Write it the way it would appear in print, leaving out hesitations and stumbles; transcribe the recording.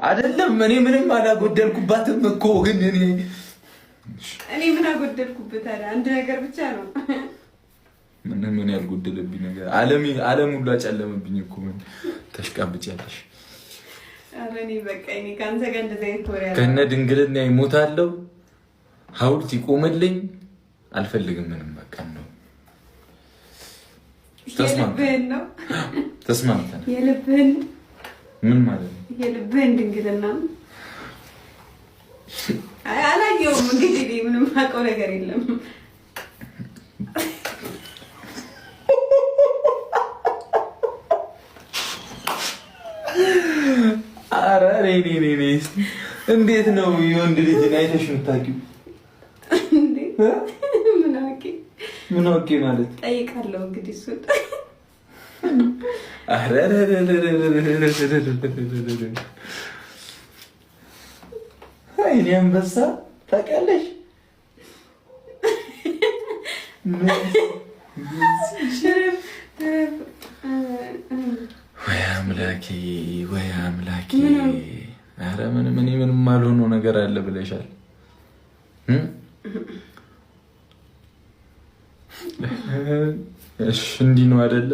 አይደለም እኔ ምንም አላጎደልኩባትም እኮ ግን እኔ ምን አጎደልኩበት? አንድ ነገር ብቻ ነው። ምን ያልጎደለብኝ ነገር ዓለም ሁሉ አጨለመብኝ እኮ ምን ተሽቃብጫለሽ? ኧረ እኔ በቃ እኔ ካንተ ጋር እንደዛ ይቆሪያ ከነ ድንግልና ይሞታለሁ ሐውልት ይቆምልኝ አልፈልግም ምንም በቃ ነው። ተስማምተን የልብህን ምን ማለት ነው? የልብህን ድንግልና አላየሁም። እንግዲህ ምንም አውቀው ነገር የለም። ኧረ እኔ እንዴት ነው የወንድ ልጅን አይተሽ የምታውቂው? ምን አውቄ ማለት ጠይቃለሁ እንግዲህ እሱን። ኧረ እኔ አንበሳ ታውቂያለሽ? ወይ አምላኬ ወይ አምላኬ! ኧረ ምንም አልሆነው ነገር አለ ብለሻል። እሺ እንዲህ ነው አይደለ?